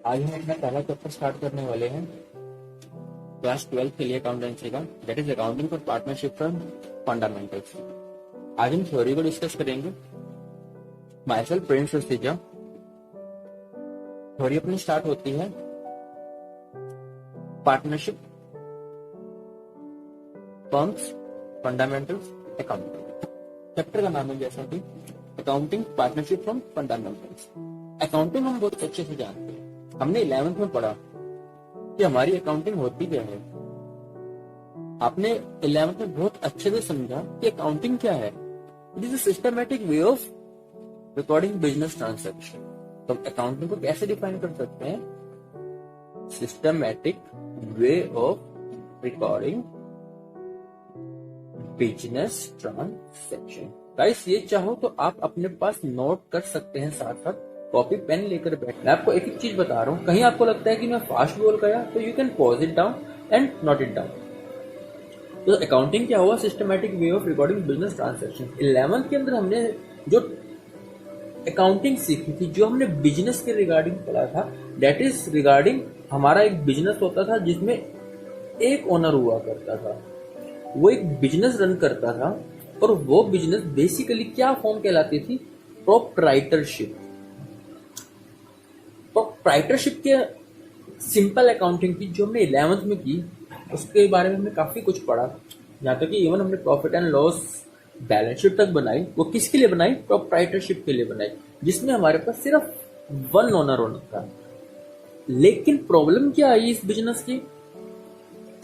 आज हम अपना पहला चैप्टर स्टार्ट करने वाले हैं क्लास 12 के लिए अकाउंटेंसी का, that is accounting for partnership from fundamentals. आज हम थ्योरी को डिस्कस करेंगे। Myself Prince Sustija. Theory अपनी स्टार्ट होती है partnership firms fundamentals accounting. Chapter का नाम है जैसा कि accounting partnership from fundamentals. Accounting हम बहुत अच्छे से जानते हैं, हमने 11th में पढ़ा कि हमारी अकाउंटिंग होती क्या है। आपने 11th में बहुत अच्छे से समझा कि अकाउंटिंग क्या है। It is a systematic way of recording business transaction. तो अकाउंटिंग को कैसे डिफाइन कर सकते हैं? Systematic way of recording business transaction. Guys, ये चाहो तो आप अपने पास नोट कर सकते हैं, साथ साथ कॉपी पेन लेकर बैठ। मैं आपको एक एक चीज बता रहा हूँ, कहीं आपको लगता है कि मैं फास्ट बोल गया तो you can pause it down and note it down. तो अकाउंटिंग क्या हुआ? Systematic way of recording business transaction. 11th के अंदर हमने जो अकाउंटिंग सीखी थी, जो हमने बिजनेस के रिगार्डिंग पढ़ा था, दैट इज रिगार्डिंग हमारा एक बिजनेस होता था जिसमें एक ओनर हुआ करता था। वो एक बिजनेस रन करता था और वो बिजनेस बेसिकली क्या फॉर्म कहलाती थी? प्रोप्राइटरशिप। प्रोप्राइटरशिप के सिंपल अकाउंटिंग की जो हमने 11th में की, उसके बारे में हमने काफी कुछ पढ़ा। यहाँ तक कि इवन हमने profit and loss balance sheet तक बनाई। वो किसके लिए बनाई? प्रोप्राइटरशिप के लिए बनाई, जिसमें हमारे पास सिर्फ वन ओनर होना था। लेकिन प्रॉब्लम क्या आई इस बिजनेस की?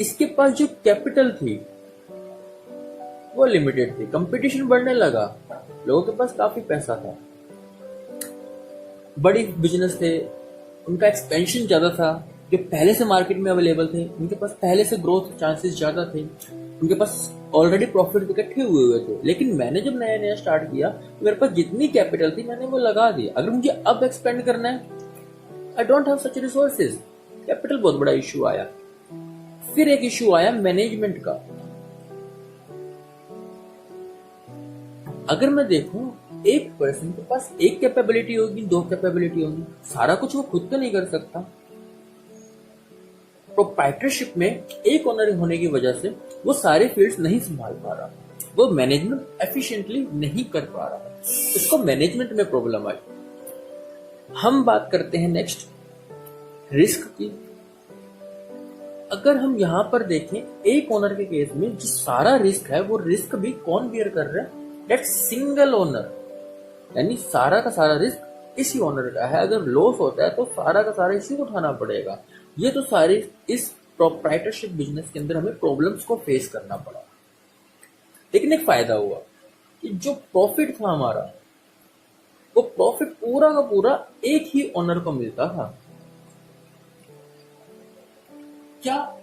इसके पास जो कैपिटल थी वो लिमिटेड थी। कंपटीशन बढ़ने लगा, लोगों के पास काफी पैसा था, बड़ी बिजनेस थे, उनका एक्सपेंशन ज्यादा था। जो पहले से मार्केट में अवेलेबल थे, उनके पास पहले से ग्रोथ चांसेस ज्यादा थे, उनके पास ऑलरेडी प्रॉफिट इकट्ठे हुए थे। लेकिन मैंने जब नया नया स्टार्ट किया, तो मेरे पास जितनी कैपिटल थी मैंने वो लगा दी। अगर मुझे अब एक्सपेंड करना है, I don't have such resources. Capital बहुत बड़ा इश्यू आया। फिर एक इश्यू आया मैनेजमेंट का। अगर मैं देखूं, एक पर्सन के पास एक कैपेबिलिटी होगी, दो कैपेबिलिटी होगी, सारा कुछ वो खुद तो नहीं कर सकता। प्रोप्राइटरशिप में एक ओनर होने की वजह से वो सारे फील्ड्स नहीं संभाल पा रहा, वो मैनेजमेंट एफिशिएंटली नहीं कर पा रहा, इसको मैनेजमेंट में प्रॉब्लम आई। हम बात करते हैं नेक्स्ट रिस्क की। अगर हम यहां पर देखें, एक ओनर के केस में जो सारा रिस्क है, वो रिस्क भी कौन बियर कर रहा है? दैट सिंगल ओनर, यानी सारा का सारा रिस्क इसी ओनर का है। अगर लॉस होता है तो सारा का सारा इसी को उठाना पड़ेगा। ये तो सारे इस प्रोप्राइटरशिप बिजनेस के अंदर हमें प्रॉब्लम्स को फेस करना पड़ा। लेकिन एक फायदा हुआ कि जो प्रॉफिट था हमारा, वो प्रॉफिट पूरा का पूरा एक ही ओनर को मिलता था। क्या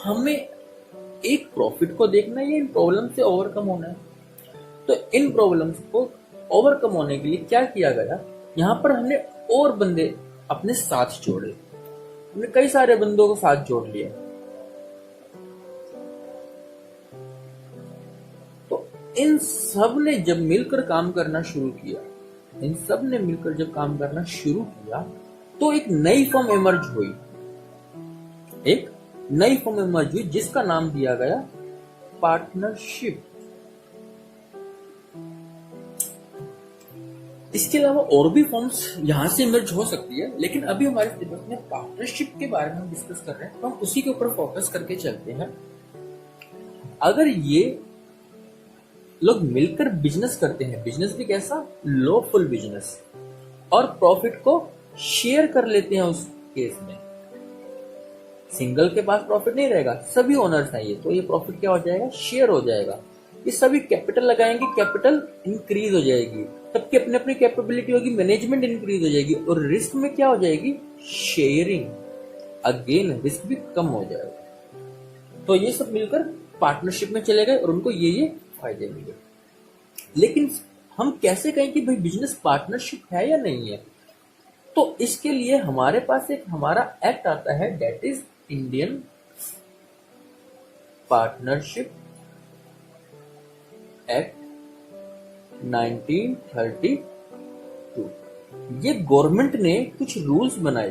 हमें एक प्रॉफिट को देखना है या इन प्रॉब्लम से ओवरकम होना है? तो इन प्रॉब्लम्स को ओवरकम होने के लिए क्या किया गया? यहाँ पर हमने और बंदे अपने साथ जोड़े। हमने कई सारे बंदों को साथ जोड़ लिया। तो इन सब ने जब मिलकर काम करना शुरू किया, तो एक नई फर्म इमर्ज हुई। जिसका नाम दिया गया पार्टनरशिप। इसके अलावा और भी फॉर्म्स यहां से इमर्ज हो सकती है, लेकिन अभी हमारे सिलेबस में पार्टनरशिप के बारे में डिस्कस कर रहे हैं, तो हम उसी के ऊपर फोकस करके चलते हैं। अगर ये लोग मिलकर बिजनेस करते हैं, बिजनेस भी कैसा? लॉफुल बिजनेस, और प्रॉफिट को शेयर कर लेते हैं, उस केस में सिंगल के पास प्रॉफिट नहीं रहेगा, सभी ओनर्स हैं ये, तो ये प्रॉफिट क्या हो जाएगा? शेयर हो जाएगा। ये सभी कैपिटल लगाएंगे, कैपिटल इंक्रीज हो जाएगी, सबकी अपनी अपनी कैपेबिलिटी होगी, मैनेजमेंट इंक्रीज हो जाएगी, और रिस्क में क्या हो जाएगी? शेयरिंग। अगेन रिस्क भी कम हो जाएगा। तो ये सब मिलकर पार्टनरशिप में चले गए और उनको ये फायदे मिले। लेकिन हम कैसे कहें कि भाई बिजनेस पार्टनरशिप है या नहीं है? तो इसके लिए हमारे पास एक हमारा एक्ट आता है, that is Indian partnership act 1932। ये गवर्नमेंट ने कुछ रूल्स बनाए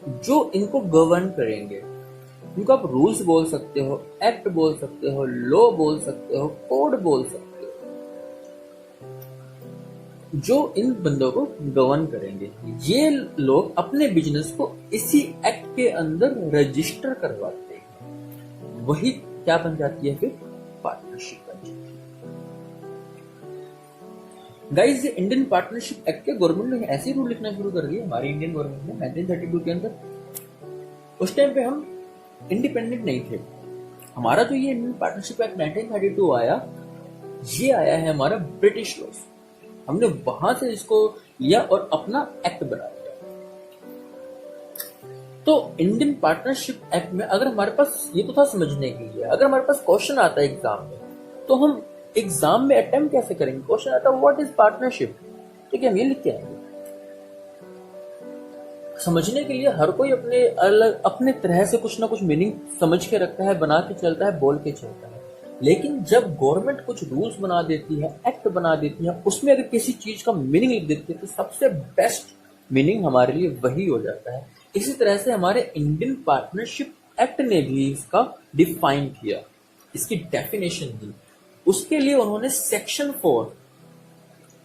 जो इनको गवर्न करेंगे। इनको आप रूल्स बोल सकते हो, एक्ट बोल सकते हो, लॉ बोल सकते हो, कोड बोल सकते हो, जो इन बंदों को गवर्न करेंगे। ये लोग अपने बिजनेस को इसी एक्ट के अंदर रजिस्टर करवाते हैं। वही क्या बन जाती है फिर? पार्टनरशिप बन जाती है। गाइस, ये इंडियन पार्टनरशिप एक्ट के गवर्नमेंट ने ऐसे रूल लिखना शुरू कर दिए, हमारी इंडियन गवर्नमेंट ने 1932 के अंदर। उस टाइम पे हम इंडिपेंडेंट नहीं थे। हमारा जो ये इंडियन पार्टनरशिप एक्ट 1932 आया, ये आया है हमारा ब्रिटिश लॉ। हमने वहां से इसको लिया और अपना एक्ट बना दिया। तो इंडियन पार्टनरशिप एक्ट में अगर हमारे पास, ये तो था समझने के लिए, अगर हमारे पास क्वेश्चन आता है एग्जाम में, तो हम एग्जाम में अटेम्प्ट कैसे करेंगे? क्वेश्चन आता है व्हाट इज पार्टनरशिप, ठीक है, हम ये लिख के आएंगे। समझने के लिए हर कोई अपने अलग अपने तरह से कुछ ना कुछ मीनिंग समझ के रखता है, बना के चलता है, बोल के चलता है। लेकिन जब गवर्नमेंट कुछ रूल्स बना देती है, एक्ट बना देती है, उसमें अगर किसी चीज का मीनिंग लिख देती है, तो सबसे बेस्ट मीनिंग हमारे लिए वही हो जाता है। इसी तरह से हमारे इंडियन पार्टनरशिप एक्ट ने भी इसका डिफाइन किया, इसकी डेफिनेशन दी। उसके लिए उन्होंने सेक्शन 4,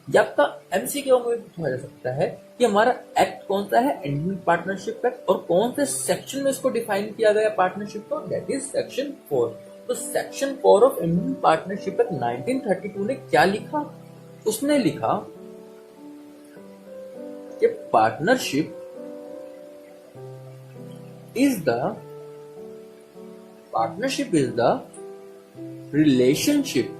या आपका एमसीक्यू में पूछा जा सकता है कि हमारा एक्ट कौन सा है, इंडियन पार्टनरशिप एक्ट, और कौन से सेक्शन में इसको डिफाइन किया गया पार्टनरशिप को? That is section 4। तो section 4 of Indian partnership act 1932 ने क्या लिखा? उसने लिखा कि पार्टनरशिप इज द रिलेशनशिप।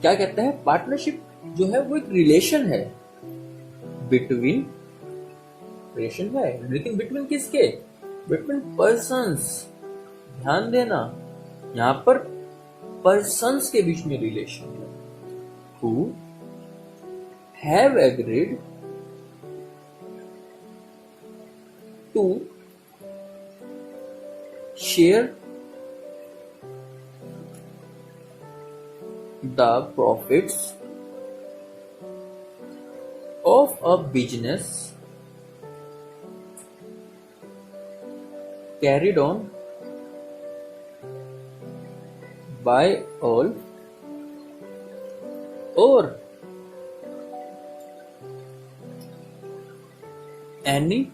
क्या कहता है? पार्टनरशिप जो है वो एक रिलेशन है बिटवीन, रिलेशन है लेकिन बिटवीन किसके? Between persons. ध्यान देना, यहां पर पर्सन्स के बीच में रिलेशन है। Who have agreed to share the profits of a business carried on by all or any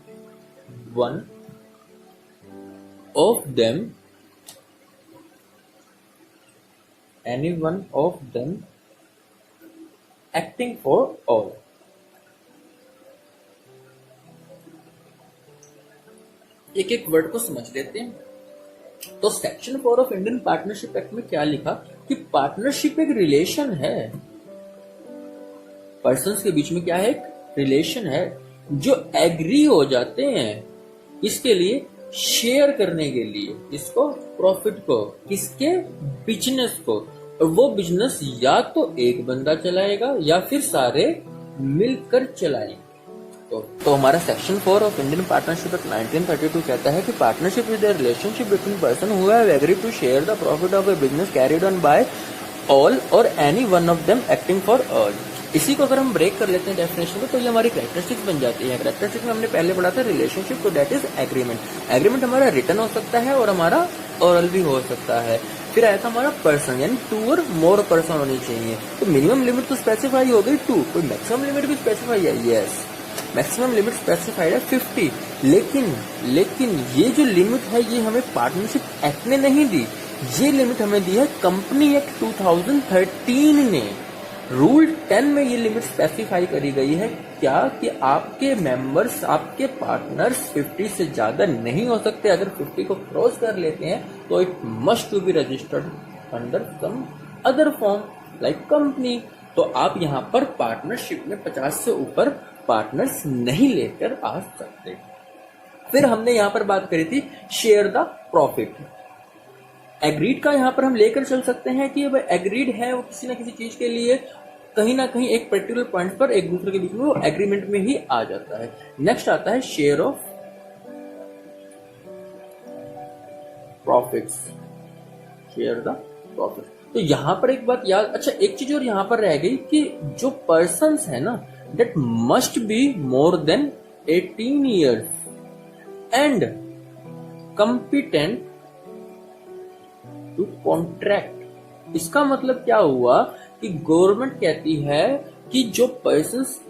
one of them acting for all। एक एक वर्ड को समझ लेते हैं। तो section 4 of Indian partnership act में क्या लिखा कि पार्टनरशिप एक रिलेशन है, पर्सन्स के बीच में क्या है? एक रिलेशन है, जो एग्री हो जाते हैं इसके लिए, शेयर करने के लिए, इसको प्रॉफिट को, किसके? बिजनेस को। और वो बिजनेस या तो एक बंदा चलाएगा या फिर सारे मिलकर चलाएंगे। तो हमारा section 4 of Indian partnership act 1932 कहता है कि partnership is the relationship between person who have agreed to share the profit of a business carried on by all और any one of them acting for all. इसी को अगर हम break कर लेते हैं डेफिनेशन को, तो ये हमारी कैरेक्टरिस्टिक्स बन जाती है। कैरेक्टरिस्टिक्स में हमने पहले पढ़ा था रिलेशनशिप, तो दैट इज एग्रीमेंट। एग्रीमेंट हमारा रिटन हो सकता है और हमारा ओरल भी हो सकता है। फिर आया था हमारा पर्सन, यानी 2 और मोर पर्सन होनी चाहिए। तो मिनिमम लिमिट तो स्पेसिफाई हो गई 2, कोई मैक्सिमम लिमिट भी स्पेसिफाई है? यस, मैक्सिमम लिमिट स्पेसिफाइड है 50। लेकिन ये जो लिमिट है ये हमें पार्टनरशिप एक्ट ने नहीं दी, ये लिमिट हमें दी है कंपनी एक्ट 2013 ने। रूल 10 में ये लिमिट स्पेसिफाई करी गई है क्या कि आपके मेंबर्स, आपके पार्टनर्स 50 से ज्यादा नहीं हो सकते। अगर 50 को क्रॉस कर लेते हैं तो it must to be registered under some other form like company. तो आप यहाँ पर पार्टनरशिप में 50 से ऊपर पार्टनर्स नहीं लेकर आ सकते। फिर हमने यहाँ पर बात करी थी शेयर द प्रॉफिट। एग्रीड का यहाँ पर हम लेकर चल सकते हैं कि एग्रीड है वो किसी ना किसी चीज के लिए कहीं ना कहीं एक पर्टिकुलर पॉइंट पर एक दूसरे के बीच में वो एग्रीमेंट में ही आ जाता है। नेक्स्ट आता है share of profits, share the profit. तो यहाँ पर एक बात याद, अच्छा एक चीज और यहाँ पर रह गई कि जो पर्सन्स है ना, that must be more than 18 years and competent to contract। इसका मतलब क्या हुआ कि गवर्नमेंट कहती है कि जो पर्सन्स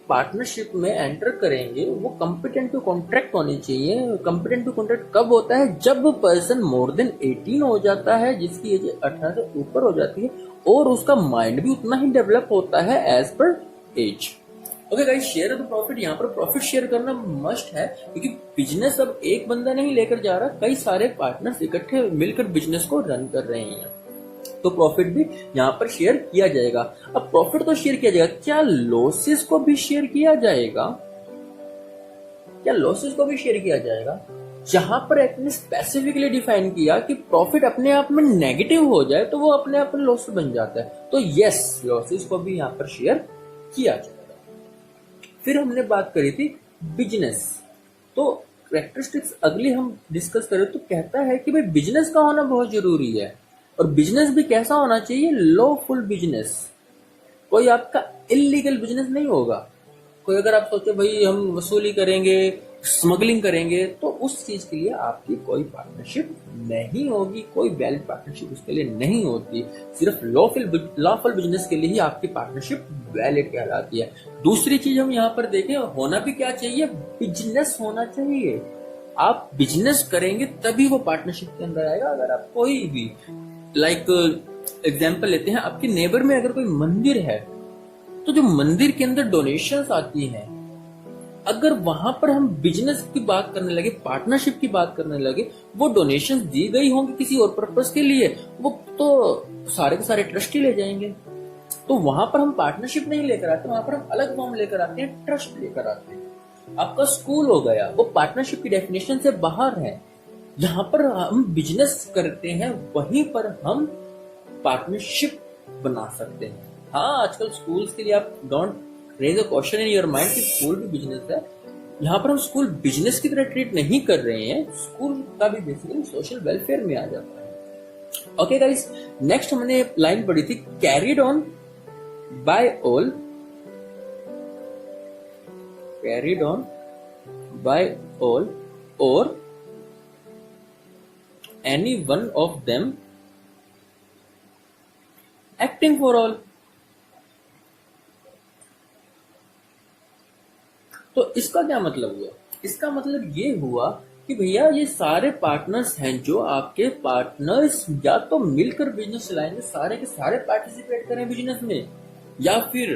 पार्टनरशिप में एंटर करेंगे वो कॉम्पिटेंट टू कॉन्ट्रैक्ट होने चाहिए। कॉम्पिटेंट टू कॉन्ट्रैक्ट कब होता है? जब पर्सन मोर देन 18 हो जाता है, जिसकी एज 18 से ऊपर हो जाती है और उसका माइंड भी उतना ही डेवलप होता है एज पर एज। Okay guys, share of the profit, यहाँ पर प्रॉफिट शेयर करना मस्ट है क्योंकि बिजनेस अब एक बंदा नहीं लेकर जा रहा, कई सारे पार्टनर्स इकट्ठे मिलकर बिजनेस को रन कर रहे हैं, तो प्रॉफिट भी यहाँ पर शेयर किया जाएगा। अब प्रॉफिट तो शेयर किया जाएगा, क्या लॉसेस को भी शेयर किया जाएगा? क्या लॉसेस को भी शेयर किया जाएगा? जहां पर एक्ट ने स्पेसिफिकली डिफाइन किया कि प्रॉफिट अपने आप में नेगेटिव हो जाए तो वो अपने आप में लॉस बन जाता है, तो यस, लॉसेस को भी यहाँ पर शेयर किया जाएगा। फिर हमने बात करी थी बिजनेस, तो कैरेक्टरिस्टिक्स अगली हम डिस्कस करें तो कहता है कि भाई बिजनेस का होना बहुत जरूरी है और बिजनेस भी कैसा होना चाहिए? Lawful business. कोई आपका इलीगल बिजनेस नहीं होगा। कोई अगर आप सोचे भाई हम वसूली करेंगे, स्मगलिंग करेंगे, तो उस चीज के लिए आपकी कोई पार्टनरशिप नहीं होगी, कोई वैलिड पार्टनरशिप उसके लिए नहीं होती। सिर्फ लॉफुल बिजनेस के लिए ही आपकी पार्टनरशिप वैलिड कहलाती है। दूसरी चीज हम यहाँ पर देखें, होना भी क्या चाहिए? बिजनेस होना चाहिए। आप बिजनेस करेंगे तभी वो पार्टनरशिप के अंदर आएगा। अगर आप कोई भी एग्जाम्पल लेते हैं, आपके नेबर में अगर कोई मंदिर है तो जो मंदिर के अंदर डोनेशंस आती हैं, अगर वहां पर हम बिजनेस की बात करने लगे, पार्टनरशिप की बात करने लगे, वो डोनेशंस दी गई होंगी किसी और पर्पस के लिए, वो तो सारे के सारे ट्रस्टी ले जाएंगे। तो वहां पर हम पार्टनरशिप नहीं लेकर आते, वहां पर हम अलग फॉर्म लेकर आते हैं, ट्रस्ट लेकर आते हैं। आपका स्कूल हो गया, वो पार्टनरशिप की डेफिनेशन से बाहर है। जहां पर हम बिजनेस करते हैं वहीं पर हम पार्टनरशिप बना सकते हैं। हाँ, आजकल स्कूल्स के लिए आप don't raise a question in your mind कि स्कूल भी बिजनेस है। यहाँ पर हम स्कूल बिजनेस की तरह ट्रीट नहीं कर रहे हैं, स्कूल का भी बेसिकली सोशल वेलफेयर में आ जाता है। ओके गाइस, नेक्स्ट हमने लाइन पढ़ी थी, carried on by all, carried on by all और any one of them acting for all. तो इसका क्या मतलब हुआ? इसका मतलब ये हुआ कि भैया ये सारे पार्टनर्स हैं, जो आपके पार्टनर्स या तो मिलकर बिजनेस चलाएंगे, सारे के सारे पार्टिसिपेट करें बिजनेस में, या फिर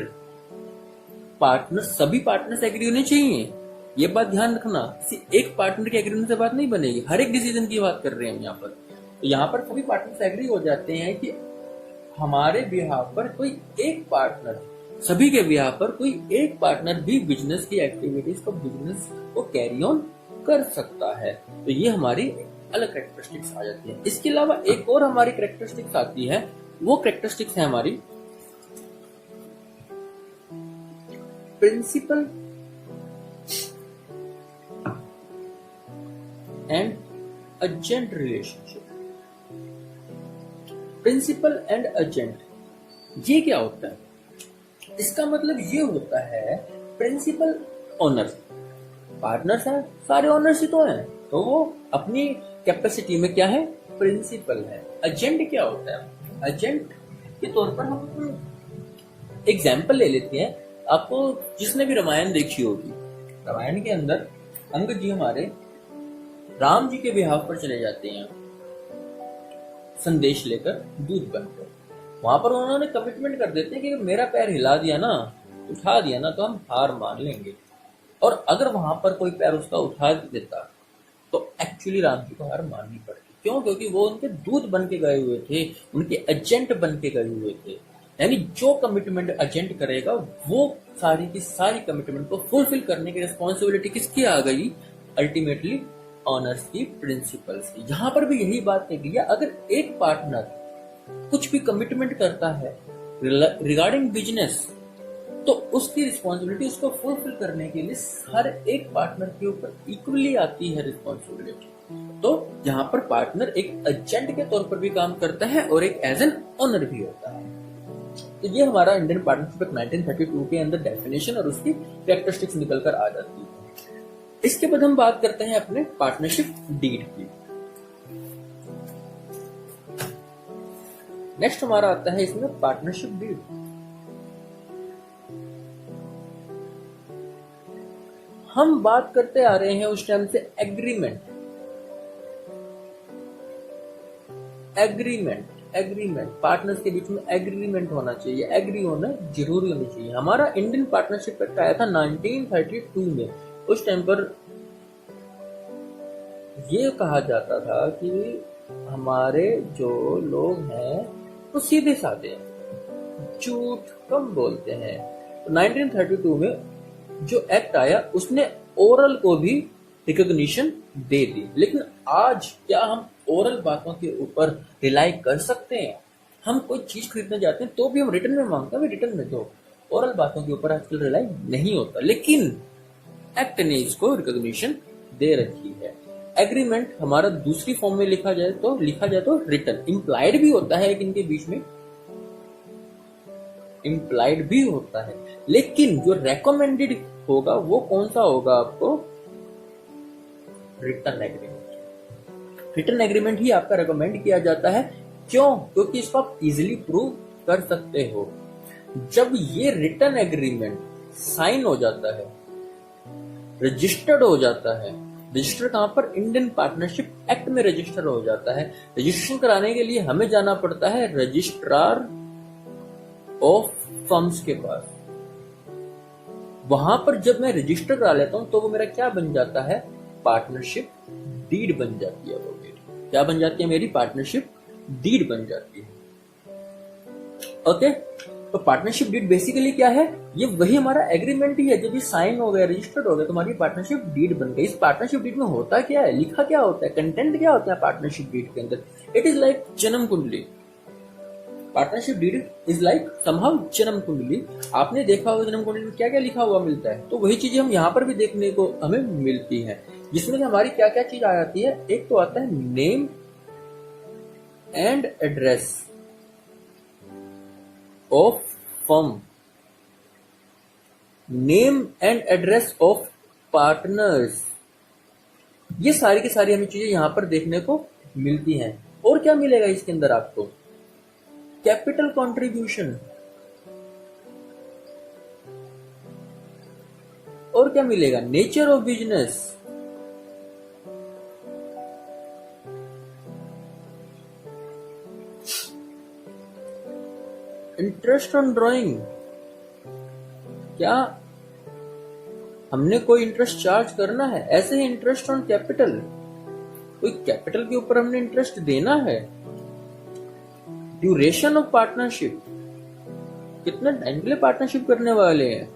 पार्टनर, सभी पार्टनर्स एग्री होने चाहिए। ये बात ध्यान रखना, किसी एक पार्टनर के एग्रीमेंट से बात नहीं बनेगी, हर एक डिसीजन की बात कर रहे हैं यहाँ पर। तो यहाँ पर सभी पार्टनर्स एग्री हो जाते हैं कि हमारे बिहाफ पर कोई एक पार्टनर, सभी के बिहाफ पर कोई एक पार्टनर भी बिजनेस की एक्टिविटीज को, बिजनेस को कैरी ऑन कर सकता है। तो ये हमारी अलग कैरेक्टरिस्टिक्स आ जाती है। इसके अलावा एक और हमारी कैरेक्टरिस्टिक्स आती है, वो कैरेक्टरिस्टिक्स है हमारी principal and agent relationship. Principal and agent, ये क्या होता है? इसका मतलब ये होता है, प्रिंसिपल ओनर, पार्टनर्स हैं, सारे ओनर्स ही तो हैं, तो वो अपनी कैपेसिटी में क्या है? प्रिंसिपल है। एजेंट क्या होता है? एजेंट के तौर पर हम एग्जाम्पल ले लेते हैं। आपको जिसने भी रामायण देखी होगी, रामायण के अंदर अंगद जी हमारे राम जी के बिहाफ पर चले जाते हैं संदेश लेकर, दूत बनकर। वहां पर उन्होंने कमिटमेंट कर देते हैं कि मेरा पैर हिला दिया ना, उठा दिया ना, तो हम हार मान लेंगे। और अगर वहां पर कोई पैर उसका उठा देता तो एक्चुअली राम जी को हार माननी पड़ती। क्यों? क्योंकि वो उनके दूत बन के गए हुए थे, उनके एजेंट बन के गए हुए थे। यानी जो कमिटमेंट एजेंट करेगा वो सारी की सारी कमिटमेंट को फुलफिल करने की रिस्पॉन्सिबिलिटी किसकी आ गई? अल्टीमेटली ऑनर्स की, प्रिंसिपल्स की। यहां पर भी यही बात कही गई है, अगर एक पार्टनर कुछ भी कमिटमेंट करता है रिगार्डिंग बिजनेस, तो उसकी रिस्पॉन्सिबिलिटी उसको फुलफिल करने के लिए हर एक पार्टनर के ऊपर इक्वली आती है रिस्पॉन्सिबिलिटी। तो यहाँ पर पार्टनर एक एजेंट के तौर पर भी काम करता है और एक एज एन ओनर भी होता है। तो ये हमारा इंडियन पार्टनरशिप एक्ट 1932 के अंदर डेफिनेशन और उसकी कैरेक्टरिस्टिक्स निकल कर आ जाती है। इसके बाद हम बात करते हैं अपने पार्टनरशिप डीड की। नेक्स्ट हमारा आता है इसमें पार्टनरशिप डीड। हम बात करते आ रहे हैं उस टाइम से एग्रीमेंट पार्टनर्स के बीच में एग्रीमेंट होना चाहिए, एग्री होना जरूरी होनी चाहिए। हमारा इंडियन पार्टनरशिप एक्ट आया था 1932 में। उस टाइम पर ये कहा जाता था कि हमारे जो लोग हैं वो सीधे साधे हैं, झूठ कम बोलते हैं। तो 1932 में जो एक्ट आया उसने ओरल को भी रिकॉग्निशन दे दी। लेकिन आज क्या हम ओरल बातों के ऊपर रिलाई कर सकते हैं? हम कोई चीज खरीदने जाते हैं तो भी हम रिटर्न में मांगते हैं, रिटर्न में दो। ओरल बातों के ऊपर आजकल रिलाई नहीं होता, लेकिन एक्ट ने इसको रिकॉग्निशन दे रखी है। एग्रीमेंट हमारा दूसरी फॉर्म में लिखा जाए तो रिटर्न इंप्लाइड भी होता है, इनके बीच में इंप्लाइड भी होता है, लेकिन जो रेकमेंडेड होगा वो कौन सा होगा आपको? Return agreement. रिटर्न एग्रीमेंट ही आपका रेकमेंड किया जाता है। क्यों? क्योंकि इसको आप इजिली प्रूव कर सकते हो। जब ये रिटर्न एग्रीमेंट साइन हो जाता है, रजिस्टर्ड हो जाता है, रजिस्टर कहां पर? इंडियन पार्टनरशिप एक्ट में रजिस्टर हो जाता है। रजिस्ट्रेशन कराने के लिए हमें जाना पड़ता है रजिस्ट्रार ऑफ फर्म्स के पास। वहां पर जब मैं रजिस्टर करा लेता हूं तो वो मेरा क्या बन जाता है? पार्टनरशिप डीड बन जाती है। वो मेरी क्या बन जाती है? मेरी पार्टनरशिप डीड बन जाती है। ओके, तो पार्टनरशिप डीड बेसिकली क्या है? ये वही हमारा एग्रीमेंट ही है। जब ये साइन हो गया, रजिस्टर्ड हो गया, तो हमारी पार्टनरशिप डीड बन गई। इस पार्टनरशिप डीड में होता क्या है, लिखा क्या होता है, कंटेंट क्या होता है पार्टनरशिप डीड के अंदर? It is like janam kundli. Partnership deed is like somehow janam kundli. आपने देखा होगा जन्म कुंडली में क्या क्या लिखा हुआ मिलता है, तो वही चीजें हम यहाँ पर भी देखने को हमें मिलती है, जिसमें हमारी क्या क्या चीज आ जाती है। एक तो आता है name and address of firm, name and address of partners. ये सारी की सारी हमें चीजें यहां पर देखने को मिलती हैं। और क्या मिलेगा इसके अंदर आपको? Capital contribution. और क्या मिलेगा? Nature of business, interest on drawing. क्या हमने कोई इंटरेस्ट चार्ज करना है? ऐसे ही इंटरेस्ट ऑन कैपिटल, कोई कैपिटल के ऊपर हमने इंटरेस्ट देना है। ड्यूरेशन ऑफ पार्टनरशिप, कितना टाइम के लिए पार्टनरशिप करने वाले हैं,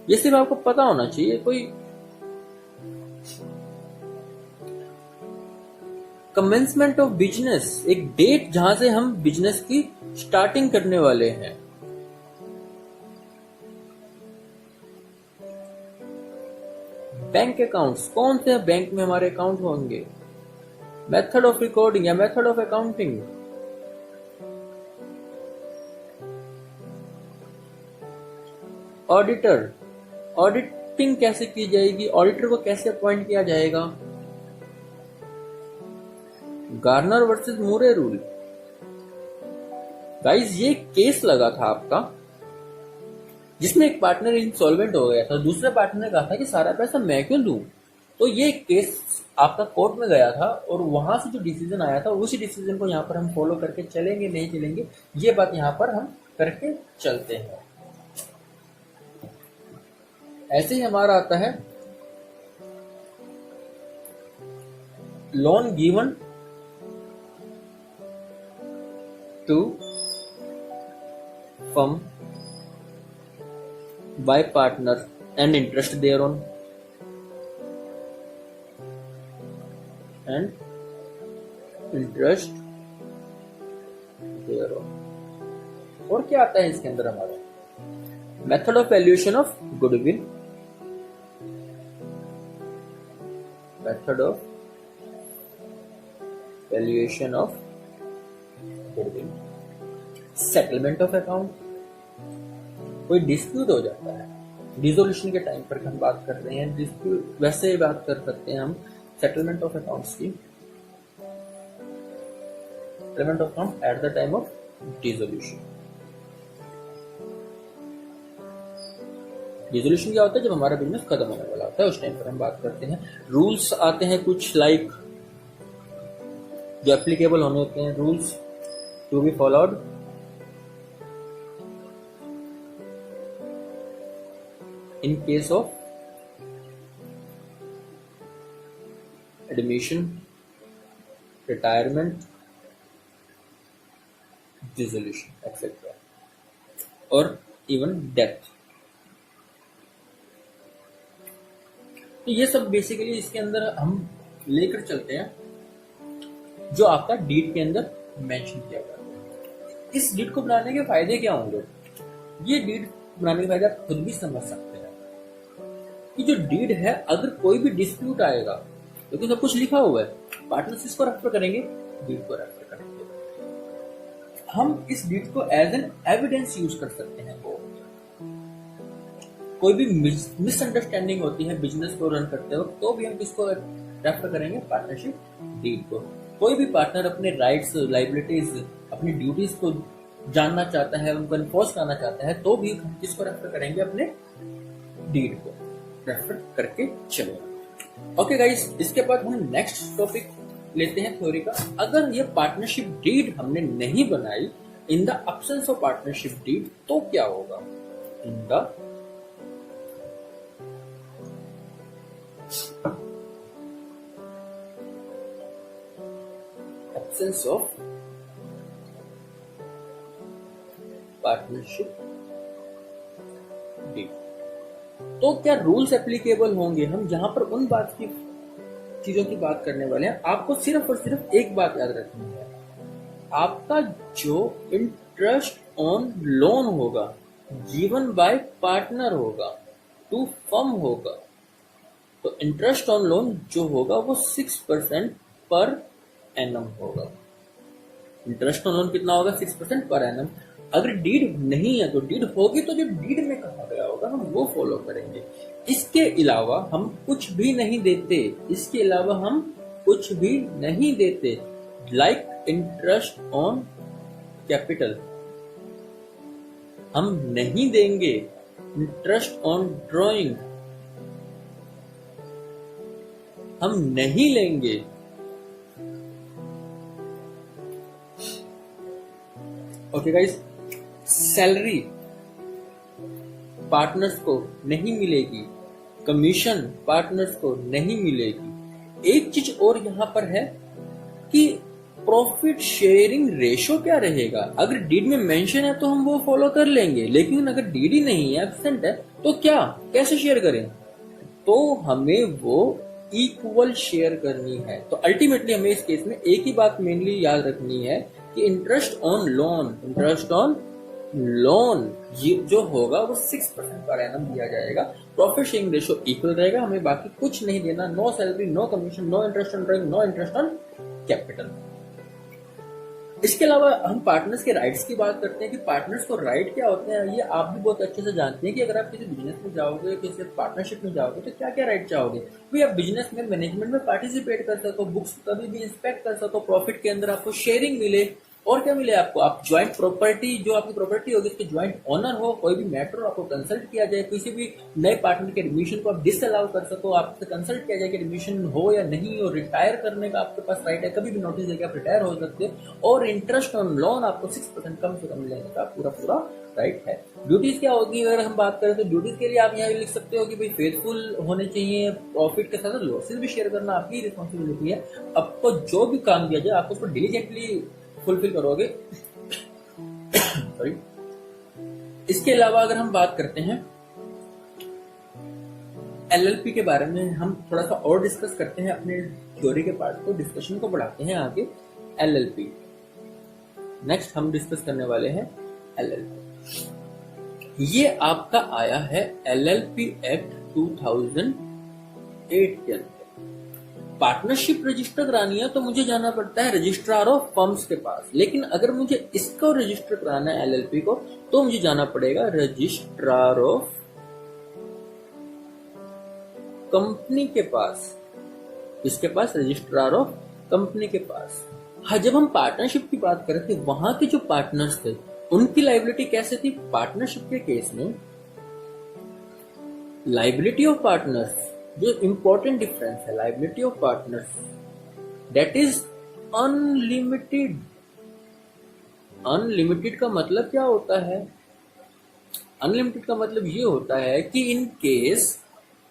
ये सिर्फ आपको पता होना चाहिए। कोई कमेंसमेंट ऑफ बिजनेस, एक डेट जहां से हम बिजनेस की स्टार्टिंग करने वाले हैं। बैंक अकाउंट्स, कौन से बैंक में हमारे अकाउंट होंगे। मेथड ऑफ रिकॉर्डिंग या method of accounting. Auditor, auditing कैसे की जाएगी, ऑडिटर को कैसे अपॉइंट किया जाएगा। गार्नर वर्सेस मूरे रूल। गाइस, ये केस लगा था आपका जिसमें एक पार्टनर इंसॉल्वेंट हो गया था, दूसरे पार्टनर ने कहा था कि सारा पैसा मैं क्यों दूं। तो ये केस आपका कोर्ट में गया था और वहां से जो डिसीजन आया था उसी डिसीजन को यहाँ पर हम फॉलो करके चलेंगे नहीं चलेंगे, ये बात यहाँ पर हम करके चलते हैं। ऐसे ही हमारा आता है loan given to firm by partner and interest thereon and interest thereon। और क्या आता है इसके अंदर हमारा? Method of valuation of goodwill, method of valuation of goodwill, settlement of account. कोई डिस्प्यूट हो जाता है डिसोल्यूशन के टाइम पर हम बात कर रहे हैं, डिस्प्यूट वैसे बात कर सकते हैं हम सेटलमेंट ऑफ अकाउंट्स की, settlement of account at the time of dissolution. Dissolution क्या होता है? जब हमारा बिजनेस खत्म होने वाला होता है उस टाइम पर हम बात करते हैं। रूल्स आते हैं कुछ लाइक जो एप्लीकेबल होने होते हैं, rules to be followed in case of admission, retirement, dissolution etcetera और इवन डेथ। तो ये सब बेसिकली इसके अंदर हम लेकर चलते हैं जो आपका डीड के अंदर मेंशन किया गया है। इस डीड को बनाने के फायदे क्या होंगे? ये डीड बनाने के फायदे आप खुद भी समझ सकते हैं कि जो डीड है, अगर कोई भी डिस्प्यूट आएगा, क्योंकि सब कुछ लिखा हुआ है, पार्टनर्स इसको रेफर करेंगे, डीड को रेफर करेंगे। हम इस डीड को एज एन एविडेंस यूज कर सकते हैं। कोई भी मिसअंडरस्टैंडिंग होती है बिजनेस को रन करते वक्त, तो भी हम किसको रेफर करेंगे? पार्टनरशिप डीड को। कोई भी पार्टनर अपने राइट्स, लाइबिलिटीज, अपनी ड्यूटीज को जानना चाहता है, उनको एनफोर्स करना चाहता है, तो भी हम किसको रेफर करेंगे? अपने डीड को रेफर करके चलेंगे। ओके गाइस, इसके बाद हम नेक्स्ट टॉपिक लेते हैं थ्योरी का। अगर ये पार्टनरशिप डीड हमने नहीं बनाई, in the absence of partnership deed, तो क्या होगा? In the absence of partnership deed, तो क्या रूल्स एप्लीकेबल होंगे? हम जहां पर उन बात की चीजों की बात करने वाले हैं, आपको सिर्फ और सिर्फ एक बात याद रखनी है। आपका जो इंटरेस्ट ऑन लोन होगा, गिवन बाय पार्टनर होगा टू फर्म होगा, तो इंटरेस्ट ऑन लोन जो होगा वो 6% पर एनम होगा। इंटरेस्ट ऑन लोन कितना होगा? 6% पर एनम। अगर डीड नहीं है तो डीड होगी तो जो डीड में कहा गया होगा हम वो फॉलो करेंगे। इसके अलावा हम कुछ भी नहीं देते, इसके अलावा हम कुछ भी नहीं देते। लाइक इंटरेस्ट ऑन कैपिटल हम नहीं देंगे, इंटरेस्ट ऑन ड्रॉइंग हम नहीं लेंगे। ओके गाइस, सैलरी पार्टनर्स को नहीं मिलेगी, कमीशन पार्टनर्स को नहीं मिलेगी। एक चीज और यहां पर है कि प्रॉफिट शेयरिंग रेशो क्या रहेगा? अगर डीड में मेंशन है तो हम वो फॉलो कर लेंगे, लेकिन अगर डीड ही नहीं है, एब्सेंट है, तो क्या कैसे शेयर करें? तो हमें वो इक्वल शेयर करनी है। तो अल्टीमेटली हमें इस केस में एक ही बात मेनली याद रखनी है कि इंटरेस्ट ऑन लोन जो होगा वो 6% पर एनम दिया जाएगा। प्रॉफिट शेयरिंग रेशो इक्वल रहेगा, हमें बाकी कुछ नहीं देना। No salary, no commission, no interest on drawing, no interest on capital. इसके अलावा हम पार्टनर्स के राइट्स की बात करते हैं कि पार्टनर्स को राइट क्या होते हैं। ये आप भी बहुत अच्छे से जानते हैं कि अगर आप किसी बिजनेस में जाओगे, किसी पार्टनरशिप में जाओगे, तो क्या क्या राइट चाहोगे भाई? आप बिजनेस में मैनेजमेंट में पार्टिसिपेट कर सको, बुक्स कभी भी इंस्पेक्ट कर सको, प्रॉफिट के अंदर आपको शेयरिंग मिले, और क्या मिले आपको? आप ज्वाइंट प्रॉपर्टी, जो आपकी प्रॉपर्टी होगी उसके ज्वाइंट ओनर हो, कोई भी मैटर आपको कंसल्ट किया जाए, किसी भी नए पार्टनर के एडमिशन को आप डिसअलाउ कर सको, आपसे कंसल्ट किया जाए कि एडमिशन हो या नहीं हो। रिटायर करने का आपके पास राइट है, कभी भी नोटिस देकर आप रिटायर हो सकते हो। और इंटरेस्ट ऑन लोन आपको 6% कम से कम लेने का पूरा राइट है। ड्यूटीज क्या होगी अगर हम बात करें तो ड्यूटीज के लिए आप यहाँ लिख सकते हो कि भाई फेथफुल होने चाहिए, प्रॉफिट के साथ लॉसेस भी शेयर करना आपकी रिस्पॉन्सिबिलिटी है। आपको जो भी काम दिया जाए आपको उसको डिलीजेंटली फुलफिल करोगे। सॉरी। इसके अलावा अगर हम बात करते हैं एलएलपी के बारे में, हम थोड़ा सा और डिस्कस करते हैं अपने थ्योरी के पार्ट को, डिस्कशन को बढ़ाते हैं आगे। एलएलपी नेक्स्ट हम डिस्कस करने वाले हैं एलएलपी। ये आपका आया है एलएलपी एक्ट 2008 के अंदर। पार्टनरशिप रजिस्टर करानी है तो मुझे जाना पड़ता है रजिस्ट्रार ऑफ फर्म्स के पास, लेकिन अगर मुझे इसको रजिस्टर कराना है एलएलपी को तो मुझे जाना पड़ेगा रजिस्ट्रार ऑफ कंपनी के पास, इसके पास रजिस्ट्रार ऑफ कंपनी के पास। हाँ, जब हम पार्टनरशिप की बात कर रहे थे, वहां के जो पार्टनर्स थे उनकी लाइबिलिटी कैसे थी? पार्टनरशिप के केस में लाइबिलिटी ऑफ पार्टनर्स, जो इंपॉर्टेंट डिफरेंस है, liability of partners that is unlimited. Unlimited का मतलब क्या होता है? अनलिमिटेड का मतलब ये होता है कि इन केस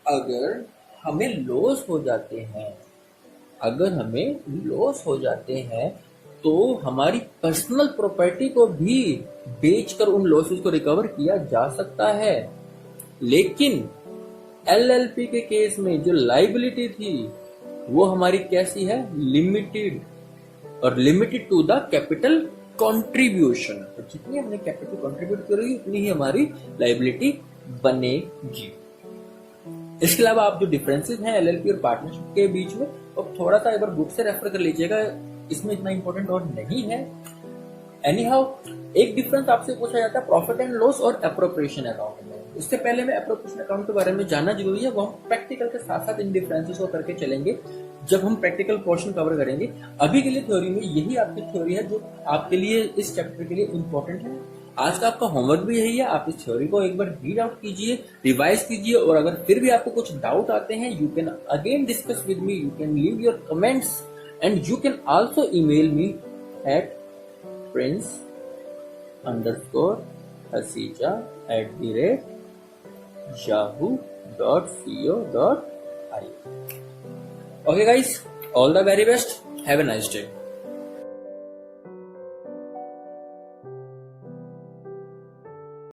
अगर हमें लॉस हो जाते हैं, अगर हमें लॉस हो जाते हैं तो हमारी पर्सनल प्रॉपर्टी को भी बेचकर उन लॉसेस को रिकवर किया जा सकता है। लेकिन एलएलपी के केस में जो लाइबिलिटी थी वो हमारी कैसी है? लिमिटेड, और limited to the capital contribution. तो जितनी हमने कैपिटल कंट्रीब्यूट करेगी उतनी ही हमारी लाइबिलिटी बनेगी। इसके अलावा आप जो डिफरेंसेस हैं एलएलपी और पार्टनरशिप के बीच में, अब थोड़ा सा एक बार बुक से रेफर कर लीजिएगा, इसमें इतना इंपॉर्टेंट और नहीं है। एनी हाउ, एक डिफरेंस आपसे पूछा जाता है प्रॉफिट एंड लॉस और एप्रोप्रिएशन अकाउंट में। इससे पहले में एप्रोप्रिएशन अकाउंट के बारे में जानना जरूरी है, वो हम प्रैक्टिकल के साथ साथ इन डिफरेंसेस को करके चलेंगे जब हम प्रैक्टिकल पोर्शन कवर करेंगे। अभी के लिए थ्योरी में यही आपकी थ्योरी है जो आपके लिए इस चैप्टर के लिए इंपॉर्टेंट है। आज का आपका होमवर्क भी यही है, आप इस थ्योरी को एक बार रीड आउट कीजिए, रिवाइज कीजिए, और अगर फिर भी आपको कुछ डाउट आते हैं you can again discuss with me, you can leave your comments and you can also email me at prince_hasija@yahoo.co.in. Okay guys, all the very best, have a nice day.